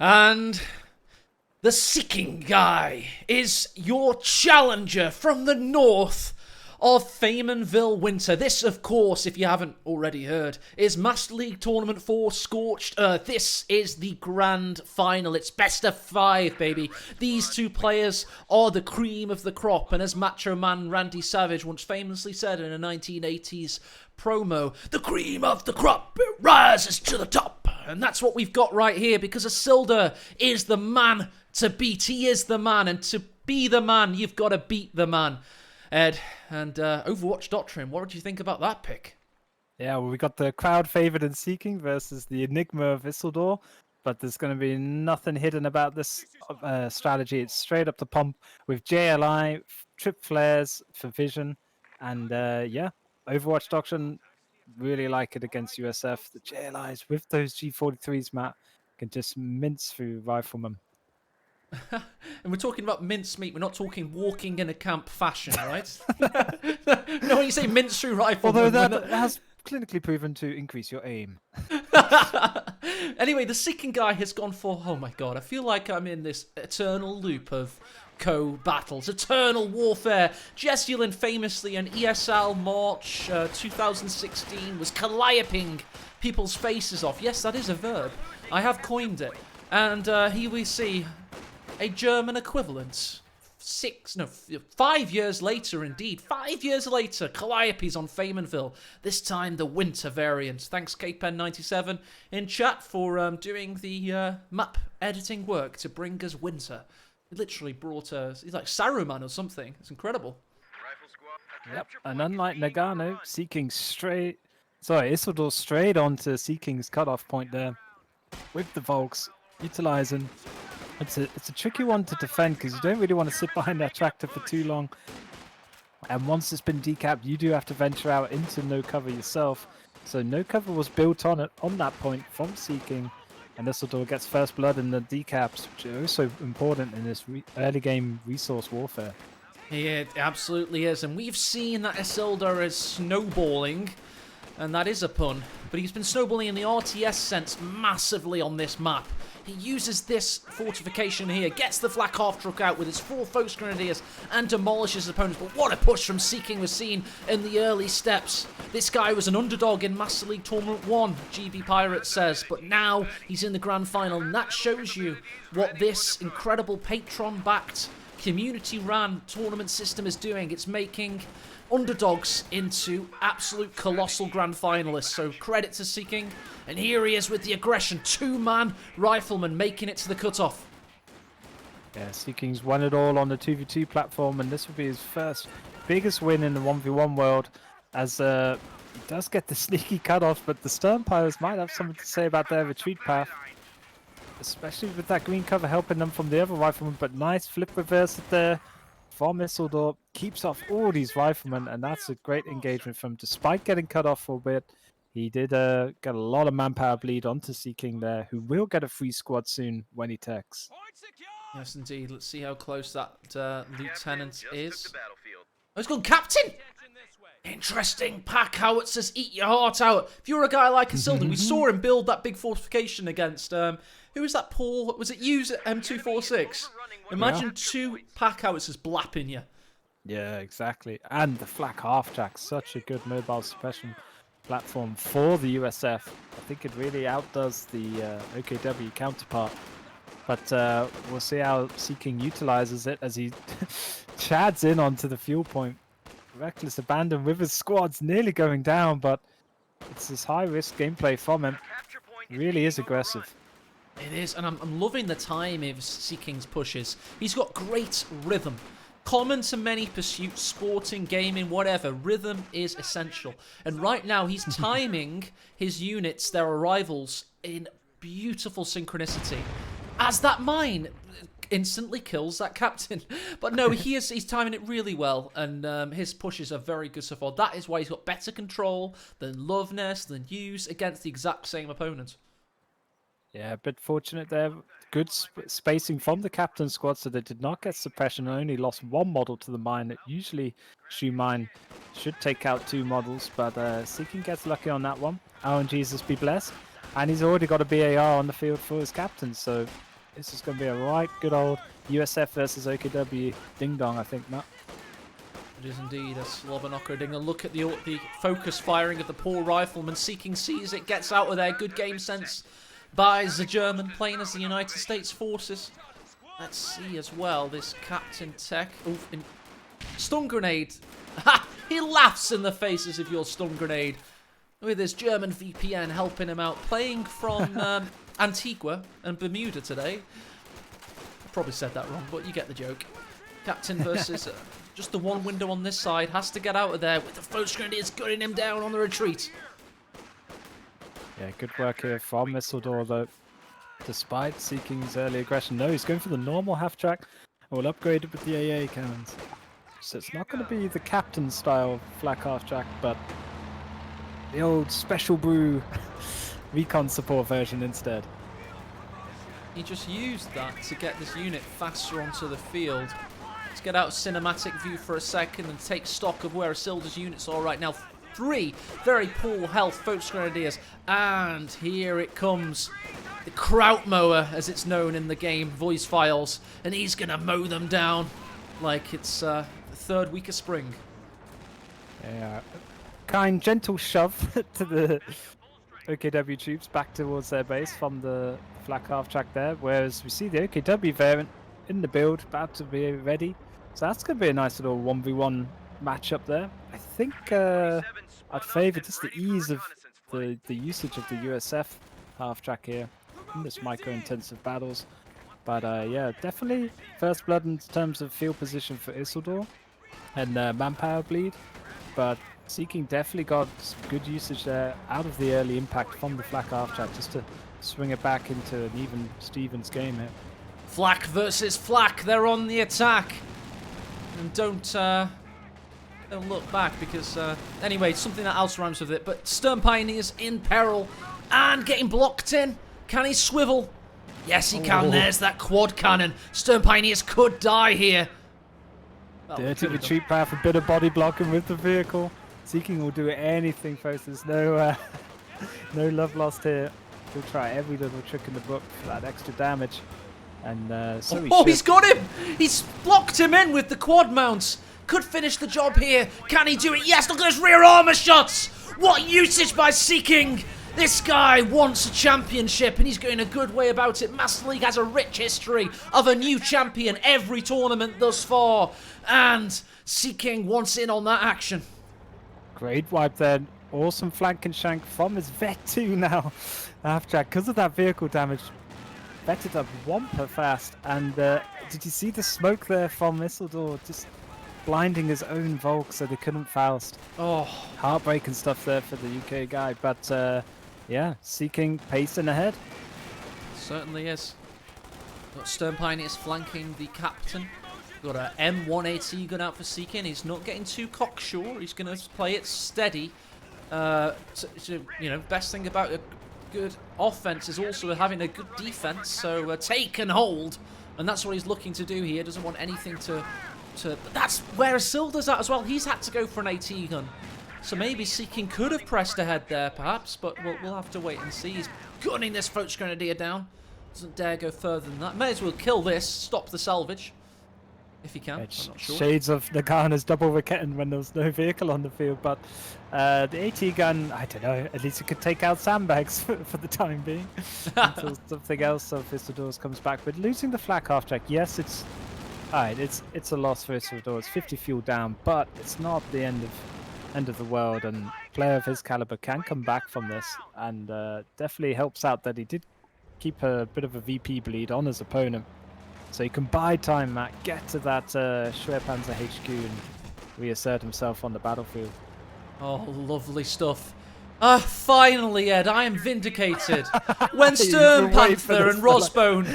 And the Seeking Guy is your challenger from the north of Faymanville Winter. This, of course, if you haven't already heard, is Master League Tournament 4 Scorched Earth. This is the grand final. It's best of 5, baby. These two players are the cream of the crop, and as Macho Man Randy Savage once famously said in a 1980s promo, the cream of the crop, it rises to the top. And that's what we've got right here, because Isildur is the man to beat. He is the man, and to be the man, you've got to beat the man. Ed, and Overwatch Doctrine, what did you think about that pick? Yeah, well, we got the crowd favored in Seeking versus the Enigma of Isildur, but there's going to be nothing hidden about this strategy. It's straight up the pump with JLI, trip flares for vision, and yeah, Overwatch Doctrine, really like it against USF. The JLIs with those G43s, Matt, can just mince through riflemen. And we're talking about mincemeat. We're not talking walking in a camp fashion, right? No, when you say mince through rifle. Although that has clinically proven to increase your aim. Anyway, the Seeking Guy has gone for, oh my god, I feel like I'm in this eternal loop of co-battles, eternal warfare. Jessulin famously in ESL March 2016 was callioping people's faces off. Yes, that is a verb. I have coined it. And here we see a German equivalent. 5 years later, indeed. 5 years later, Calliope's on Faymanville. This time, the winter variant. Thanks, KPen97 in chat for doing the map editing work to bring us winter. He literally brought us. He's like Saruman or something. It's incredible. Yep, and unlike Nagano, Isildur straight onto Seeking's cutoff point there with the Volks, utilizing. It's a tricky one to defend because you don't really want to sit behind that tractor for too long. And once it's been decapped, you do have to venture out into no cover yourself. So no cover was built on that point from Seeking, and Isildur gets first blood in the decaps, which are also important in this early game resource warfare. Yeah, it absolutely is, and we've seen that Isildur is snowballing, and that is a pun, but he's been snowballing in the RTS sense massively on this map. He uses this fortification here, gets the flak half truck out with his 4 Focus Grenadiers and demolishes his opponents. But what a push from Seeking was seen in the early steps. This guy was an underdog in Master League Tournament 1, GB Pirates says, but now he's in the grand final, and that shows you what this incredible patron-backed, community-ran tournament system is doing. It's making underdogs into absolute colossal grand finalists. So credit to Seeking, and here he is with the aggression. 2-man rifleman making it to the cutoff. Yeah, Seeking's won it all on the 2v2 platform, and this will be his first biggest win in the 1v1 world, as he does get the sneaky cutoff, but the Stern Pirates might have something to say about their retreat path, especially with that green cover helping them from the other rifleman. But nice flip reverse there from Isildur, keeps off all these riflemen, and that's a great engagement from him. Despite getting cut off for a bit, he did get a lot of manpower bleed onto Seeking there, who will get a free squad soon when he techs. Yes, indeed. Let's see how close that lieutenant is. Oh, he's gone captain! Interesting. Pack howitzers, eat your heart out. If you're a guy like Isildur, we saw him build that big fortification against... who was that, Paul? Was it you at M246? Imagine 2 pack howitzers blapping you. Yeah, exactly. And the flak half-track, such a good mobile suppression platform for the USF. I think it really outdoes the OKW counterpart. But we'll see how Seeking utilizes it as he chads in onto the fuel point. Reckless abandon with his squads nearly going down, but it's this high-risk gameplay from him. Really is aggressive. It is, and I'm loving the time of Seeking's pushes. He's got great rhythm. Common to many pursuits, sporting, gaming, whatever, rhythm is essential. And right now, he's timing his units, their arrivals, in beautiful synchronicity. As that mine instantly kills that captain. But no, he's timing it really well, and his pushes are very good so far. That is why he's got better control than Loveness, than Hughes, against the exact same opponent. Yeah, a bit fortunate there. Good spacing from the captain squad, so they did not get suppression and only lost 1 model to the mine. Usually, Shoe Mine should take out 2 models, but Seeking gets lucky on that one. Oh, and Jesus be blessed. And he's already got a BAR on the field for his captain, so This is going to be a right good old USF versus OKW ding-dong, I think, Matt. It is indeed a slobber knocker ding. A look at the focus firing of the poor rifleman. Seeking sees it, gets out of there. Good game sense by the German, playing as the United States forces. Let's see as well, this Captain Tech. Oof, stun grenade. Ha! He laughs in the face as if you're stun grenade. With his German VPN helping him out. Playing from Antigua and Bermuda today. I probably said that wrong, but you get the joke. Captain versus just the one window on this side. Has to get out of there with the Focus Grenadiers gunning him down on the retreat. Yeah, good work here from Isildur, though. Despite Seeking's early aggression. No, he's going for the normal half-track. We'll upgrade it with the AA cannons. So it's not going to be the Captain style flak half-track, but the old special brew recon support version instead. He just used that to get this unit faster onto the field. Let's get out of cinematic view for a second and take stock of where Isildur's units are right now. 3 very poor health Focus Grenadiers, and here it comes. The Kraut Mower, as it's known in the game voice files, and he's gonna mow them down like it's the 3rd week of spring. Yeah, kind, gentle shove to the OKW troops back towards their base from the flak half-track there, whereas we see the OKW variant in the build, about to be ready. So that's going to be a nice little 1v1 matchup there. I think I'd favour just the ease of the usage of the USF half-track here in this micro-intensive battles. But yeah, definitely first blood in terms of field position for Isildur and manpower bleed. But Seeking definitely got some good usage there out of the early impact from the flak half-track just to swing it back into an even Stevens game here. Flak versus flak, they're on the attack. And don't look back because, anyway, something that else rhymes with it. But Stern Pioneer's in peril and getting blocked in. Can he swivel? Yes, he can. Oh. There's that quad cannon. Stern Pioneers could die here. Dirty retreat path, a bit of body blocking with the vehicle. Seeking will do anything, folks. There's no no love lost here. He'll try every little trick in the book for that extra damage. And so he's got him! He's blocked him in with the quad mounts. Could finish the job here. Can he do it? Yes, look at his rear armor shots! What usage by Seeking! This guy wants a championship and he's going a good way about it. Master League has a rich history of a new champion every tournament thus far. And Seeking wants in on that action. Great wipe there. Awesome flank and shank from his Vet 2 now. Half-track, because of that vehicle damage. Vetted up whomper fast. And did you see the smoke there from Isildur? Just blinding his own Volk so they couldn't Faust. Oh, heartbreaking stuff there for the UK guy. But yeah, Seeking pacing ahead. Certainly is. Got Stern Pioneers flanking the captain. Got a M1AT gun out for Seeking. He's not getting too cocksure. He's going to play it steady. You know, best thing about a good offense is also having a good defense. So take and hold, and that's what he's looking to do here. Doesn't want anything to. But that's where Isildur's at as well. He's had to go for an AT gun. So maybe Seeking could have pressed ahead there, perhaps. But we'll have to wait and see. He's gunning this Focus Grenadier down. Doesn't dare go further than that. May as well kill this. Stop the salvage. If he can, I'm not sure. Shades of Nagana's double wicketting when there was no vehicle on the field, but the AT gun, I don't know, at least it could take out sandbags for the time being until something else of Isildur's comes back. But losing the flak half-track, yes, it's alright, it's a loss for Isildur. It's 50 fuel down, but it's not the end of the world, and a player of his caliber can come back from this, and definitely helps out that he did keep a bit of a VP bleed on his opponent. So you can buy time, Matt, get to that Schwerpanzer HQ and reassert himself on the battlefield. Oh, lovely stuff. Finally, Ed, I am vindicated. When Stern Panther and Rosbone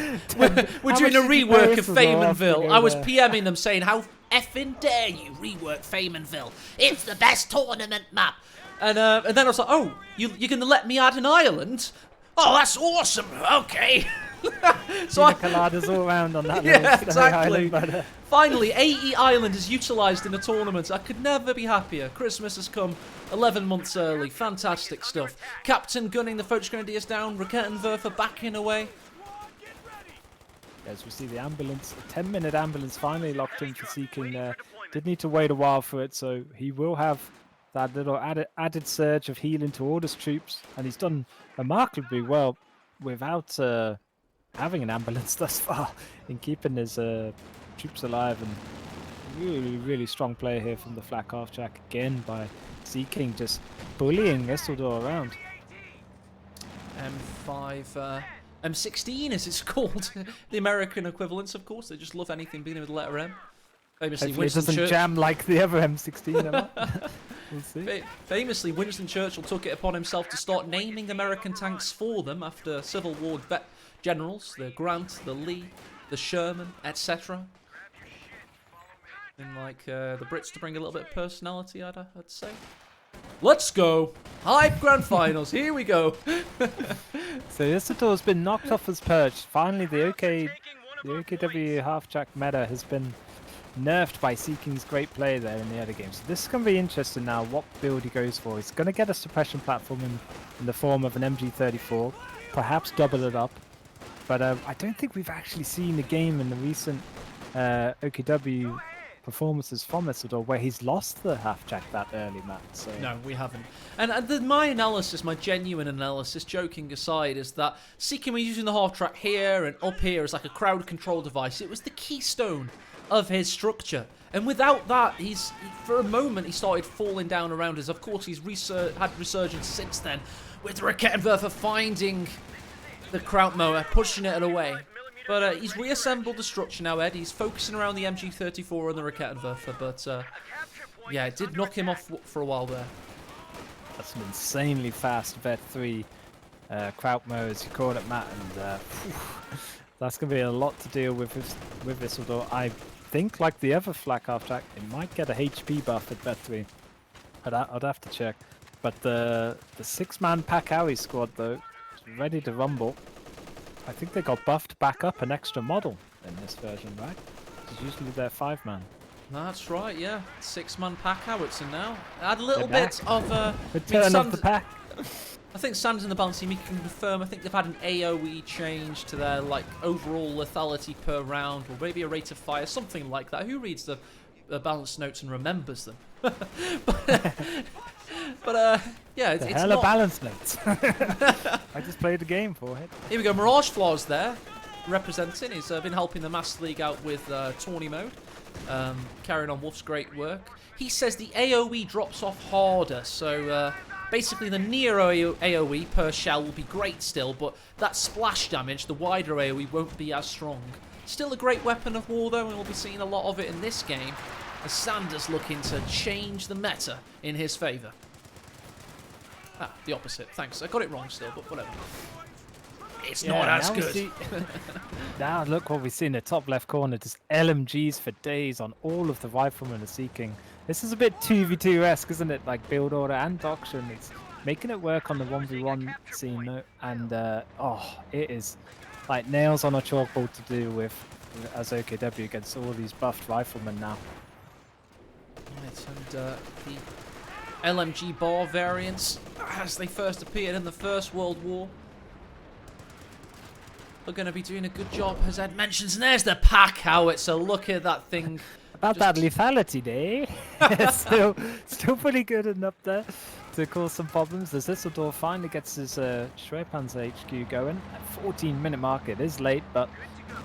were doing a rework of Faymanville, I was PMing them saying, how effing dare you rework Faymanville? It's the best tournament map. And then I was like, oh, you're going to let me add an island? Oh, that's awesome. Okay. So coladas all around on that little exactly. island, Finally, AE Island is utilised in a tournament. I could never be happier. Christmas has come 11 months early. Fantastic stuff. Captain gunning the Focus Grenadiers down. Rakettenwerfer backing away. As we see the ambulance, a 10-minute ambulance finally locked in for Seeking there. Did need to wait a while for it, so he will have that little added surge of healing to all his troops, and he's done remarkably well without having an ambulance thus far in keeping his troops alive. And really strong play here from the flak half-track again by Seeking, just bullying Isildur around. M5, M16 as it's called. The American equivalents, of course. They just love anything beginning with the letter M. Famously, Hopefully it doesn't jam like the other M16. We'll see. Famously, Winston Churchill took it upon himself to start naming American tanks for them after Civil War vet generals, the Grant, the Lee, the Sherman, etc. And like the Brits to bring a little bit of personality, I'd say. Let's go! Hype Grand Finals, here we go! So Isildur's been knocked off his perch. Finally, the OKW half-track meta has been nerfed by Seeking's great play there in the early game. So this is going to be interesting now, what build he goes for. He's going to get a suppression platform in the form of an MG34, perhaps double it up. But I don't think we've actually seen a game in the recent OKW performances from Isildur where he's lost the half-track that early, Matt. So. No, we haven't. And my analysis, my genuine analysis, joking aside, is that Seeking was using the half-track here and up here as like a crowd control device. It was the keystone of his structure. And without that, for a moment, he started falling down around us. Of course, he's had resurgence since then, with Rakettenwerfer finding the Krautmower, pushing it away. But he's reassembled the structure now, Ed. He's focusing around the MG34 and the Rakettenwerfer. But yeah, it did knock him off for a while there. That's an insanely fast Vet 3 Krautmower, as you call it, Matt. And that's going to be a lot to deal with Isildur. I think, like the other flak half-track, it might get a HP buff at Vet 3. I'd have to check. But the 6-man Pakawi squad, though, is ready to rumble. I think they got buffed back up an extra model in this version, right? Because usually they're 5-man. That's right, yeah. 6-man pack howitzer now. Add a little bit of return of the pack. I think Sam's in the balance team. He can confirm. I think they've had an AOE change to their like overall lethality per round, or maybe a rate of fire, something like that. Who reads the balance notes and remembers them? But yeah, it's hell not... of balance notes. I just played the game for it. Here we go. Mirage Flaw's there, representing. He's been helping the Master League out with tourney mode, carrying on Wolf's great work. He says the AOE drops off harder, so basically the near AOE per shell will be great still, but that splash damage, the wider AOE, won't be as strong. Still a great weapon of war though, and we'll be seeing a lot of it in this game, as Sanders looking to change the meta in his favour. Ah, the opposite. Thanks. I got it wrong still, but whatever. It's not as good. Now look what we see in the top left corner. Just LMGs for days on all of the riflemen are Seeking. This is a bit 2v2-esque, isn't it? Like build order and auction. It's making it work on the 1v1 scene, though. And oh, it is like nails on a chalkboard to do with as OKW against all these buffed riflemen now. Right, and the LMG bar variants, as they first appeared in the First World War, are going to be doing a good job, as Ed mentions. And there's the pack howitzer. Look at that thing. About that lethality day. It's still pretty good and up there to cause some problems. As Isildur finally gets his Schwerpanzer HQ going at 14-minute mark. It is late, but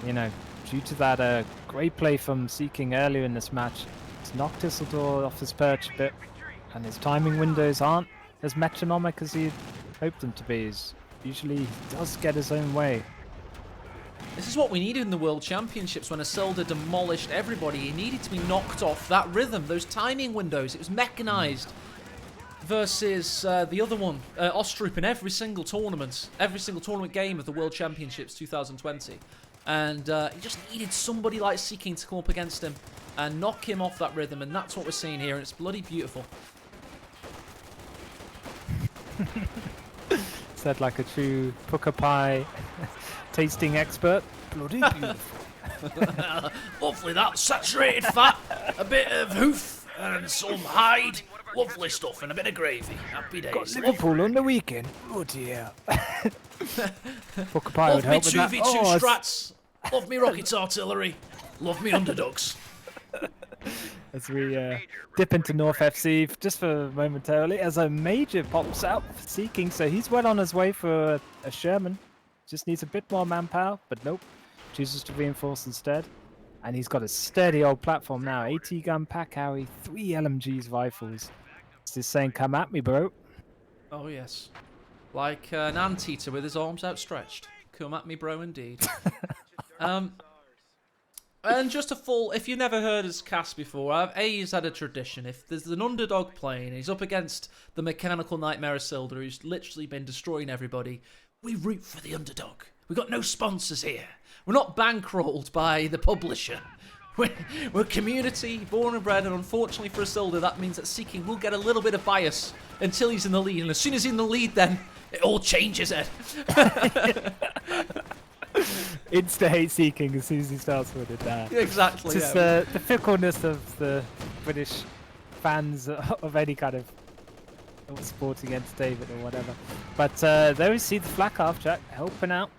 you know, due to that great play from Seeking earlier in this match, it's knocked Isildur off his perch a bit, and his timing windows aren't as metronomic as he'd hoped them to be. Usually he does get his own way. This is what we needed in the World Championships when Isildur demolished everybody. He needed to be knocked off that rhythm, those timing windows. It was mechanized versus the other one, Ostrup, in every single tournament game of the World Championships 2020. And he just needed somebody like Seeking to come up against him and knock him off that rhythm, and that's what we're seeing here, and it's bloody beautiful. Said like a true pucker pie tasting expert. Bloody beautiful. Lovely, that saturated fat, a bit of hoof and some hide. Lovely stuff, and a bit of gravy. Happy days. Got Liverpool on the weekend. Bloody hell. Pucker pie would help with that. 2v2 strats. Love me rockets, artillery. Love me underdogs. As we dip into North FC just for momentarily, as a major pops out for Seeking, so he's well on his way for a Sherman. Just needs a bit more manpower, but nope. Chooses to reinforce instead. And he's got a steady old platform now. 80 gun pack Howie, 3 LMGs rifles. It's just saying, come at me, bro. Oh, yes. Like an anteater with his arms outstretched. Come at me, bro, indeed. And just a full, if you've never heard us cast before, he's had a tradition. If there's an underdog playing, he's up against the mechanical nightmare Isildur, who's literally been destroying everybody, we root for the underdog. We've got no sponsors here. We're not bankrolled by the publisher. We're community, born and bred, and unfortunately for Isildur, that means that Seeking will get a little bit of bias until he's in the lead. And as soon as he's in the lead, then it all changes it. Insta-hate Seeking as soon as he starts with it there. Exactly. Just the fickleness of the British fans of any kind of sporting entertainment or whatever. But there we see the flak half track helping out.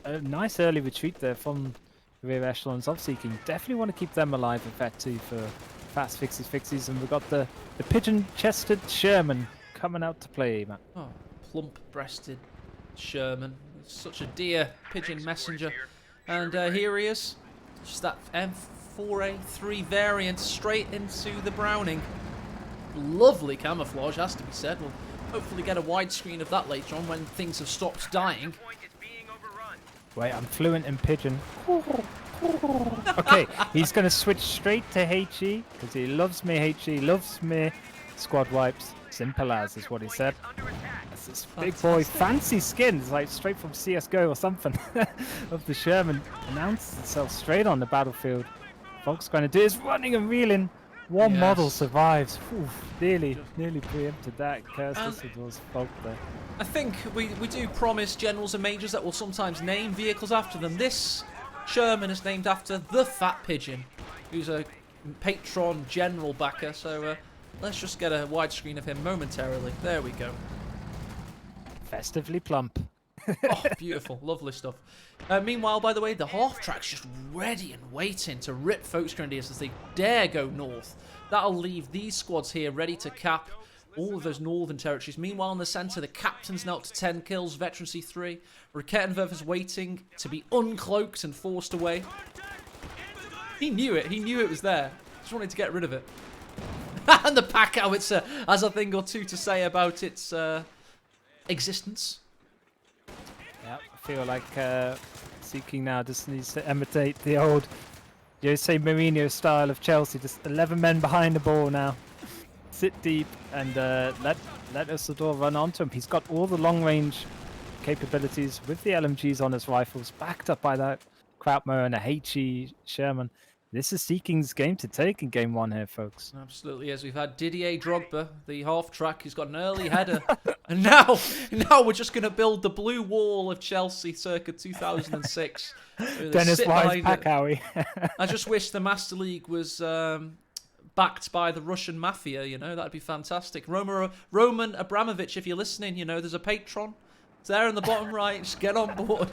A nice early retreat there from the rear echelons of Seeking. Definitely want to keep them alive in fact too for fast fixies. And we've got the pigeon-chested Sherman coming out to play, Matt. Oh, plump-breasted Sherman. Such a dear pigeon messenger. And here he is. Just that M4A3 variant straight into the Browning. Lovely camouflage, has to be said. We'll hopefully get a widescreen of that later on when things have stopped dying. Wait, I'm fluent in pigeon. Okay, he's going to switch straight to HE because he loves me HE, loves me squad wipes. Simple as is what he said. That's this big boy, fancy skin. It's like straight from CSGO or something of the Sherman. Announced itself straight on the battlefield. Fox going to do is running and reeling. One model survives. Oof, nearly preempted that. Curse Dusseldorf's fault there. I think we do promise generals and majors that will sometimes name vehicles after them. This Sherman is named after the Fat Pigeon, who's a patron general backer. So let's just get a widescreen of him momentarily. There we go. Festively plump. Oh, beautiful. Lovely stuff. Meanwhile, by the way, the half-track's just ready and waiting to rip folks grenadiers as they dare go north. That'll leave these squads here ready to cap all of those northern territories. Meanwhile, in the centre, the captain's now up to 10 kills, veterancy 3. Rakettenwerf is waiting to be uncloaked and forced away. He knew it. He knew it was there. Just wanted to get rid of it. And the pack howitzer has a thing or two to say about its existence. Yeah, I feel like Seeking now just needs to imitate the old Jose Mourinho style of Chelsea. Just 11 men behind the ball now. Sit deep and let Isildur run onto him. He's got all the long-range capabilities with the LMGs on his rifles, backed up by that Krautmer and a HE Sherman. This is Seeking's game to take in game 1 here, folks. Absolutely, as we've had Didier Drogba, the half-track, who's got an early header. And now we're just going to build the blue wall of Chelsea circa 2006. Dennis Wise pack Howie. I just wish the Master League was backed by the Russian mafia, you know, that'd be fantastic. Roman Abramovich, if you're listening, you know, there's a patron. It's there in the bottom right, just get on board.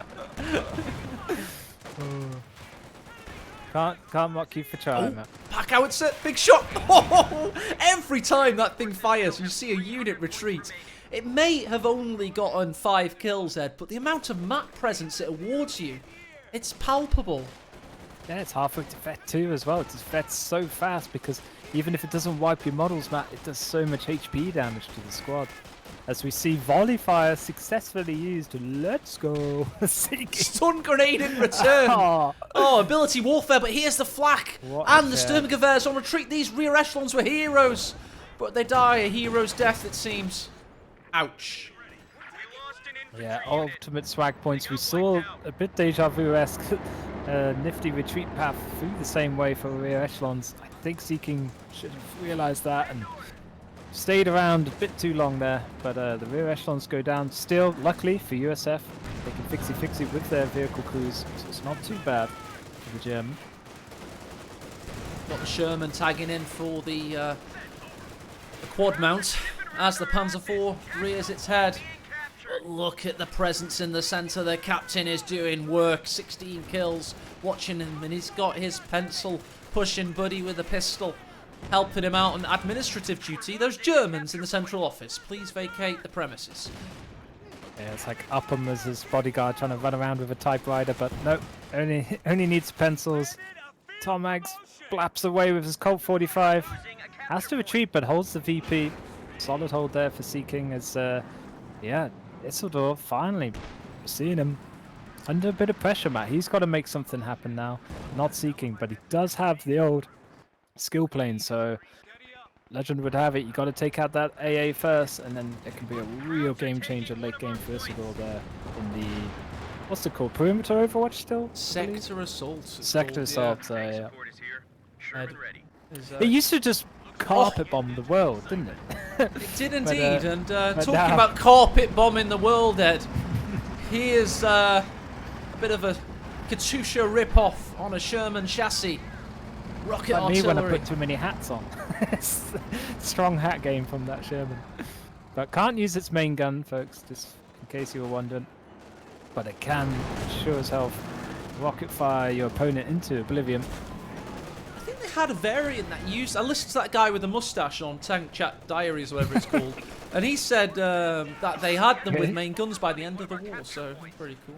Can't mock you for trying, man. Pack howitzer, big shot. Oh, every time that thing fires, you see a unit retreat. It may have only gotten 5 kills, Ed, but the amount of map presence it awards you, it's palpable. Yeah, it's halfway to Vet 2 as well. It just vets so fast because even if it doesn't wipe your models, Matt, it does so much HP damage to the squad. As we see volley fire successfully used. Let's go. Stun grenade in return. Oh, ability warfare, but here's the flak. And the Sturmgewehr's on retreat. These rear echelons were heroes, but they die a hero's death, it seems. Ouch. Yeah, ultimate swag points. We saw a bit deja vu-esque nifty retreat path through the same way for rear echelons. I think Seeking should have realised that and stayed around a bit too long there, but the rear echelons go down. Still, luckily for USF, they can fixie with their vehicle crews, so it's not too bad for the German. Got the Sherman tagging in for the quad mount as the Panzer IV rears its head. But look at the presence in the center. The captain is doing work. 16 kills. Watching him, and he's got his pencil, pushing Buddy with a pistol, helping him out on administrative duty. Those Germans in the central office, please vacate the premises. Yeah, it's like Upham as his bodyguard trying to run around with a typewriter, but nope, only needs pencils. Tom Maggs blaps away with his Colt 45. Has to retreat, but holds the VP. Solid hold there for Seeking as, yeah, Isildur finally seeing him under a bit of pressure, Matt. He's got to make something happen now. Not Seeking, but he does have the old skill plane, so legend would have it. You got to take out that AA first, and then it can be a real game changer late game for Isildur there in the, what's it called? Perimeter Overwatch still? Sector Assault. Sector Assault, yeah. Is, It used to just carpet bomb the world, didn't it? It did indeed, and talking now... about carpet bombing the world, Ed, here's a bit of a Katusha rip-off on a Sherman chassis. Rocket like artillery. me when I put too many hats on. Strong hat game from that Sherman. But can't use its main gun, folks, just in case you were wondering. But it can, sure as hell, rocket fire your opponent into oblivion. I think they had a variant that used... I listened to that guy with the mustache on Tank Chat Diaries, whatever it's called, and he said that they had them with main guns by the end of the war, so pretty cool.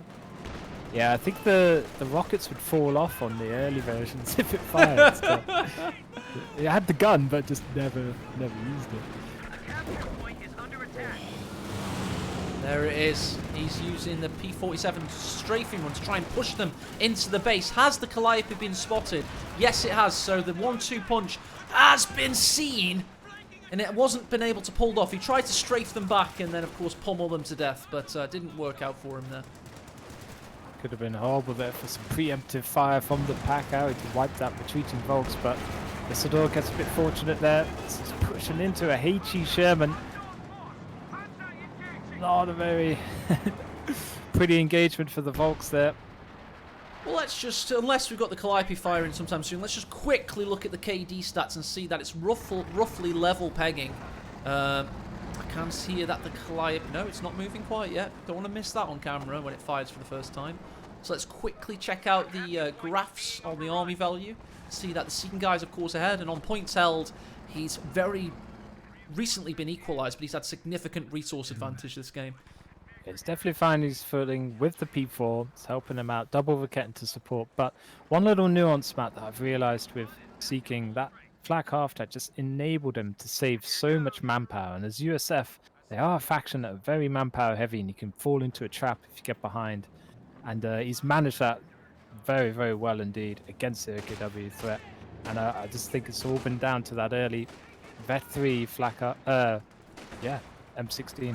Yeah, I think the rockets would fall off on the early versions if it fired. So it had the gun, but just never used it. There it is. He's using the P-47 strafing run to try and push them into the base. Has the Calliope been spotted? Yes, it has. So the 1-2 punch has been seen, and it wasn't been able to pull off. He tried to strafe them back and then, of course, pummel them to death, but didn't work out for him there. Could have been horrible there for some preemptive fire from the pack out. He could wipe that retreating Volks, but Isildur gets a bit fortunate there. This is pushing into a HE Sherman. Not a very pretty engagement for the Volks there. Well, let's just, unless we've got the Calliope firing sometime soon, let's just quickly look at the KD stats and see that it's roughly level pegging. I can see that the Calliope... No, it's not moving quite yet. Don't want to miss that on camera when it fires for the first time. So let's quickly check out the graphs on the army value. See that the Seeking guy's, of course, ahead. And on points held, he's very recently been equalised, but he's had significant resource advantage this game. It's definitely finding his footing with the P4. It's helping him out. Double Raketten to support. But one little nuance, Matt, that I've realised with Seeking, that flak half-track just enabled him to save so much manpower. And as USF, they are a faction that are very manpower heavy, and you can fall into a trap if you get behind. And he's managed that very, very well indeed against the AKW threat. And I just think it's all been down to that early Vet 3 flak, M16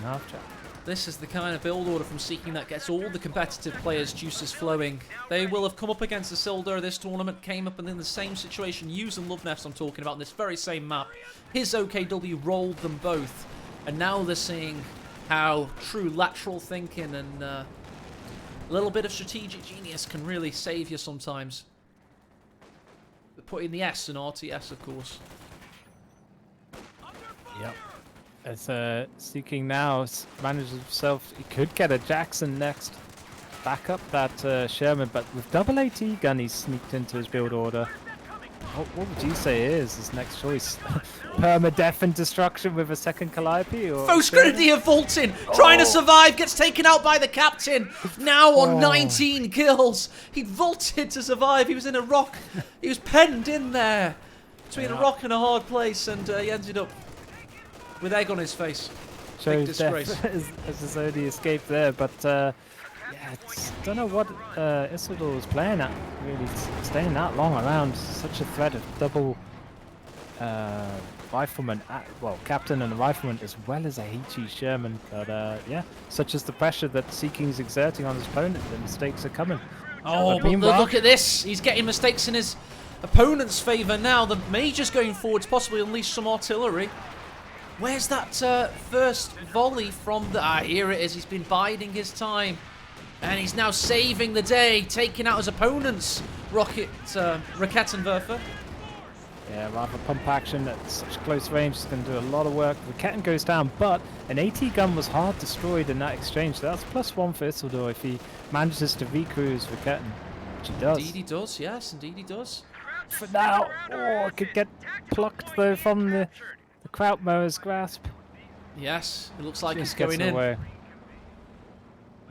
half-track. This is the kind of build order from Seeking that gets all the competitive players' juices flowing. They will have come up against Isildur this tournament, came up and in the same situation, using Lovenefs I'm talking about, on this very same map. His OKW rolled them both, and now they're seeing how true lateral thinking and a little bit of strategic genius can really save you sometimes. But put in the S in RTS, of course. Yep. As Seeking now manages himself, he could get a Jackson next. Back up that Sherman, but with double AT gun he's sneaked into his build order. What would you say is his next choice? Permadeath and destruction with a second Calliope? Or Faux Grenadier vaulting, trying to survive, gets taken out by the captain. Now on 19 kills. He vaulted to survive. He was in a rock. He was penned in there between a rock and a hard place, and he ended up with egg on his face. Big disgrace. as his only escape there, but yeah, don't know what Isildur was playing at, really staying that long around. Such a threat of double rifleman, well, captain and a rifleman, as well as a HE Sherman. But yeah, such is the pressure that Seeking's exerting on his opponent. The mistakes are coming. Oh, but look at this. He's getting mistakes in his opponent's favour now. The Major's going forward to possibly unleash some artillery. Where's that first volley from the... here it is. He's been biding his time. And he's now saving the day, taking out his opponent's Rakettenwerfer. Yeah, rather pump action at such close range is going to do a lot of work. The Ketten goes down, but an AT gun was hard destroyed in that exchange. So that's +1 for Isildur if he manages to recruise the Ketten, which he does. Indeed he does, yes, indeed he does. For now, oh, could get plucked though from the Krautmower's grasp. Yes, it looks like Just he's going gets in. away.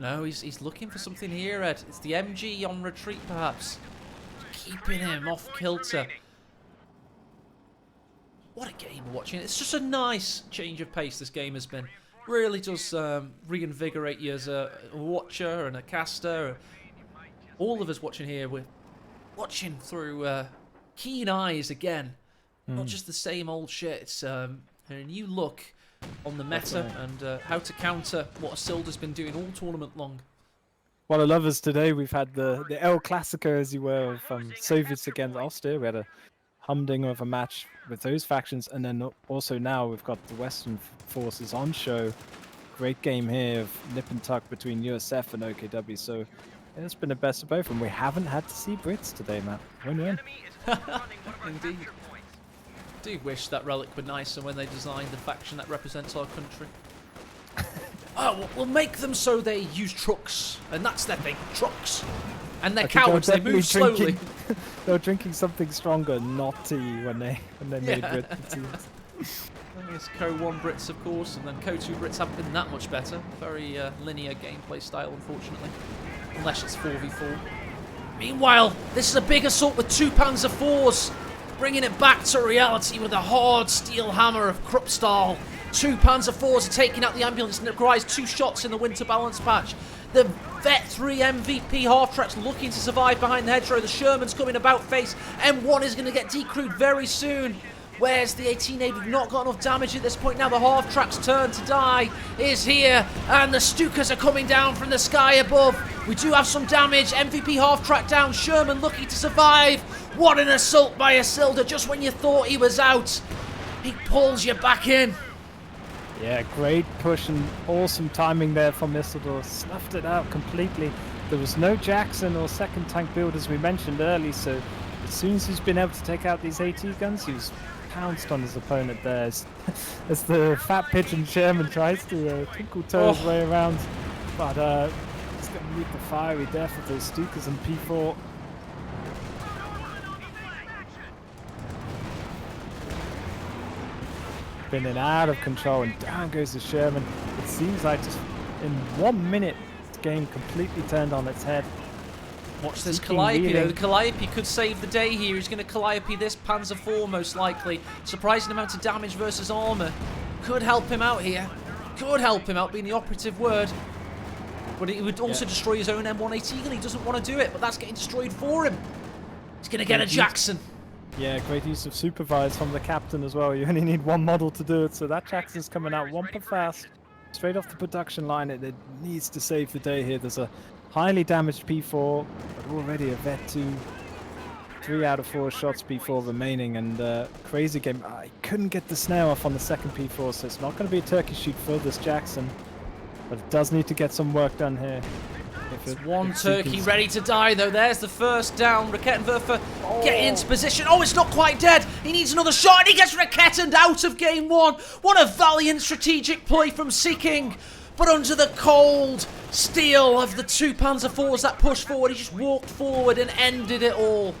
No, he's looking for something here, Ed. It's the MG on retreat, perhaps. Keeping him off kilter. What a game we're watching. It's just a nice change of pace this game has been. Really does reinvigorate you as a watcher and a caster. All of us watching here, we're watching through keen eyes again. Not just the same old shit. It's a new look on the meta and how to counter what Isildur's been doing all tournament long. What I love is today we've had the El Clasico, as you were, from Soviets against Austria. We had a humdinger of a match with those factions, and then also now we've got the Western forces on show. Great game here of nip and tuck between USF and OKW, so yeah, it's been the best of both, and we haven't had to see Brits today, Matt. Win-win. Indeed. I do wish that Relic were nicer when they designed the faction that represents our country. Oh, we'll make them so they use trucks, and that's their thing, trucks. And they're cowards, they move slowly. They were drinking something stronger, not tea, when they made Brit teams. It's Co-1 Brits, of course, and then Co-2 Brits haven't been that much better. Very linear gameplay style, unfortunately. Unless it's 4v4. Meanwhile, this is a big assault with 2 Panzer IVs, bringing it back to reality with a hard steel hammer of Kruppstahl. 2 Panzer IVs are taking out the ambulance, and it requires 2 shots in the winter balance patch. The Vet 3 MVP half-tracks looking to survive behind the hedgerow. The Sherman's coming about face. M1 is going to get decrewed very soon. Where's the 18A? We've not got enough damage at this point. Now the half-track's turn to die is here, and the Stukas are coming down from the sky above. We do have some damage. MVP half-track down. Sherman looking to survive. What an assault by Isildur. Just when you thought he was out, he pulls you back in. Yeah, great push and awesome timing there from Isildur. Snuffed it out completely. There was no Jackson or second tank build, as we mentioned early, so as soon as he's been able to take out these AT guns, he was pounced on his opponent there as the fat pigeon Sherman tries to twinkle toe his way around. But he's going to meet the fiery death of those Stukas and P4. Spinning out of control, and down goes the Sherman. It seems like just in 1 minute, the game completely turned on its head. Watch this Calliope though. The Calliope could save the day here. He's going to Calliope this Panzer IV most likely. Surprising amount of damage versus armor. Could help him out here. Could help him out, being the operative word. But it would also destroy his own M1 Eagle. He doesn't want to do it, but that's getting destroyed for him. He's going to get a Jackson. Yeah, great use of supervise from the captain as well. You only need 1 model to do it, so that Jackson's coming out 1 per fast. Straight off the production line, it needs to save the day here. There's a highly damaged P4, but already a Vet 2. 3 out of 4 shots P4 remaining, and crazy game. I couldn't get the snare off on the second P4, so it's not going to be a turkey shoot for this Jackson. But it does need to get some work done here. It's one turkey ready to die, though. There's the first down. Rakettenwerfer getting into position. Oh, it's not quite dead. He needs another shot, and he gets Rakettened out of game 1. What a valiant strategic play from Seeking. But under the cold steel of the 2 Panzer IVs that pushed forward, he just walked forward and ended it all.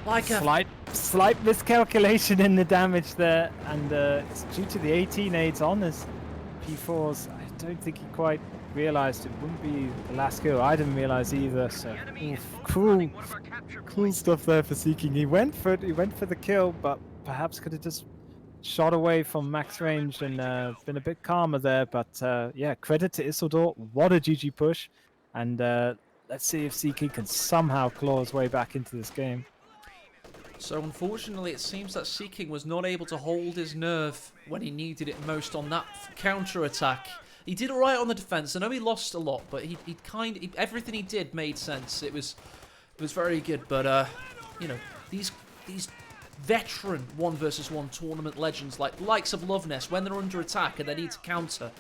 Like a slight miscalculation in the damage there, and it's due to the 18 aids on his P4s. I don't think he quite realized it wouldn't be the last kill. I didn't realize either, so cool stuff there for Seeking. He went for it, he went for the kill, but perhaps could have just shot away from max range and been a bit calmer there. But yeah, credit to Isildur. What a GG push, and let's see if Seeking can somehow claw his way back into this game. So unfortunately, it seems that Seeking was not able to hold his nerve when he needed it most on that counter-attack. He did alright on the defense. I know he lost a lot, but everything he did made sense. It was very good. But you know, these veteran 1 versus 1 tournament legends like the likes of Loveness, when they're under attack and they need to counter,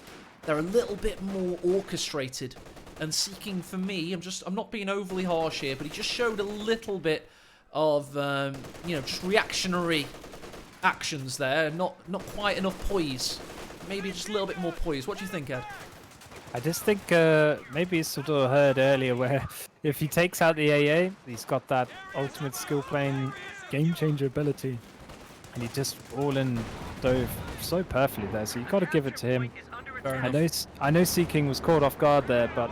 they're a little bit more orchestrated. And Seeking, for me, I'm not being overly harsh here, but he just showed a little bit of just reactionary actions there. Not quite enough poise. Maybe just a little bit more poise. What do you think, Ed? I just think maybe Isildur heard earlier where if he takes out the AA, he's got that ultimate skill playing game changer ability. And he just all in dove so perfectly there. So you got to give it to him. I know Sea King was caught off guard there, but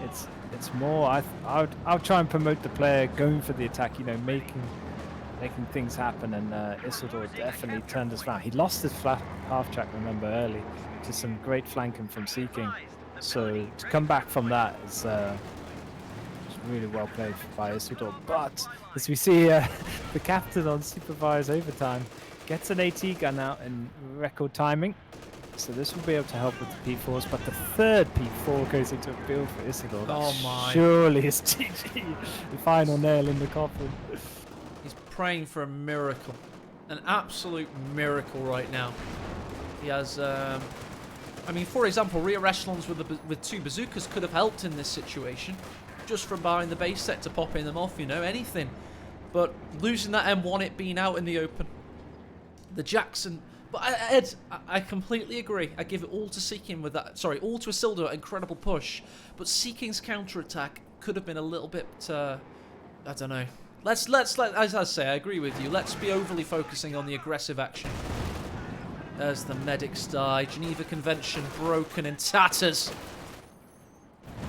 it's more. I would try and promote the player going for the attack. Making things happen. And Isildur definitely turned us around. He lost his flat half track, remember, early to some great flanking from Sea King. So to come back from that is really well played by Isildur. But as we see, the captain on supervised overtime gets an AT gun out in record timing. So this will be able to help with the P4s. But the third P4 goes into a build for Isildur. Oh my. Surely it's GG. The final nail in the coffin. He's praying for a miracle. An absolute miracle right now. He has... for example, rear echelons with 2 bazookas could have helped in this situation. Just from behind the base set to popping them off, anything. But losing that M1, it being out in the open. The Jackson... But Ed, I completely agree. I give it all to Sea King with that. Sorry, all to Isildur, incredible push. But Sea King's counterattack could have been a little bit... I don't know. Let's as I say, I agree with you. Let's be overly focusing on the aggressive action. There's the medics die. Geneva Convention broken in tatters.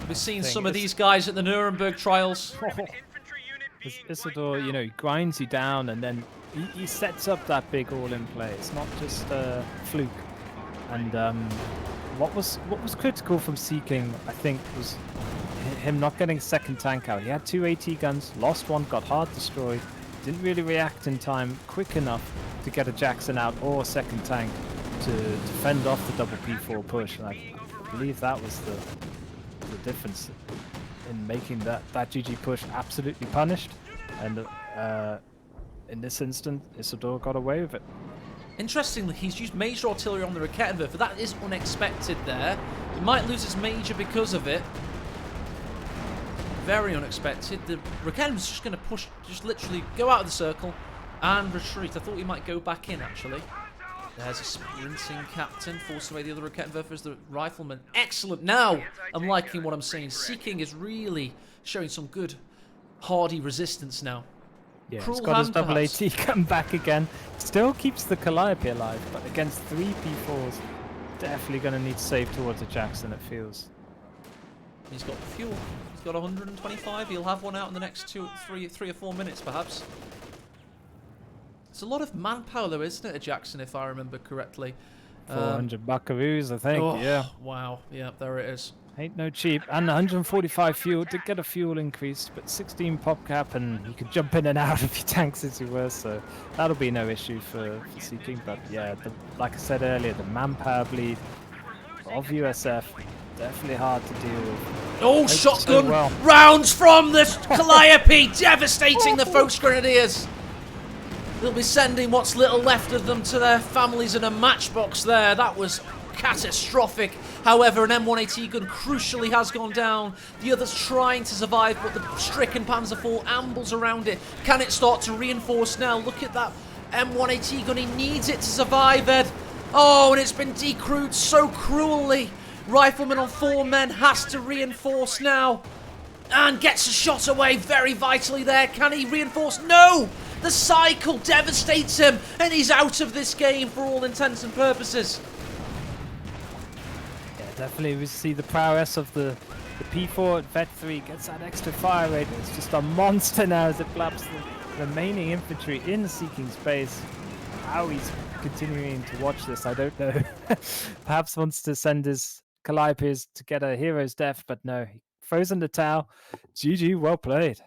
We've seen some of these guys at the Nuremberg trials. Isildur, he grinds you down and then he sets up that big all-in play. It's not just a fluke. And what was critical from Sea King, I think, was him not getting second tank out. He had 2 AT guns, lost one, got hard destroyed, didn't really react in time quick enough to get a Jackson out or a second tank to fend off the double P4 push. And I believe that was the difference in making that GG push absolutely punished. And in this instance, Isildur got away with it. Interestingly, he's used major artillery on the Rakettenwerfer. That is unexpected there. He might lose his major because of it. Very unexpected. The Rakettenwerfer's just going to push, just literally go out of the circle and retreat. I thought he might go back in, actually. There's a sprinting captain, forced away the other Rakettenwerfer as the rifleman. Excellent. Now, I'm liking what I'm seeing. Sea King is really showing some good, hardy resistance now. Yeah, he's got his double AT come back again. Still keeps the Calliope alive, but against 3 P4s, definitely going to need to save towards a Jackson, it feels. He's got fuel. He's got 125. He'll have one out in the next 3 or 4 minutes, perhaps. It's a lot of manpower, though, isn't it, a Jackson, if I remember correctly? 400 buckaroos, I think, yeah. Wow, yeah, there it is. Ain't no cheap. And 145 fuel, did get a fuel increase, but 16 pop cap, and you could jump in and out of your tanks as you were, so that'll be no issue for Sea King. But yeah, like I said earlier, the manpower bleed of USF, definitely hard to deal with. Oh, shotgun rounds from the Calliope, devastating the Folks Grenadiers. They'll be sending what's little left of them to their families in a matchbox there. That was catastrophic. However, an M1AT gun crucially has gone down. The other's trying to survive, but the stricken Panzer IV ambles around it. Can it start to reinforce now? Look at that M1AT gun. He needs it to survive, Ed. Oh, and it's been decrewed so cruelly. Rifleman on 4 men has to reinforce now. And gets a shot away very vitally there. Can he reinforce? No! The cycle devastates him, and he's out of this game for all intents and purposes. Yeah, definitely we see the prowess of the P4 at Vet 3, gets that extra fire rate. It's just a monster now as it flaps the remaining infantry in the Sea King space. How he's continuing to watch this, I don't know. Perhaps wants to send his Calliopes to get a hero's death, but no. He throws in the towel. GG, well played.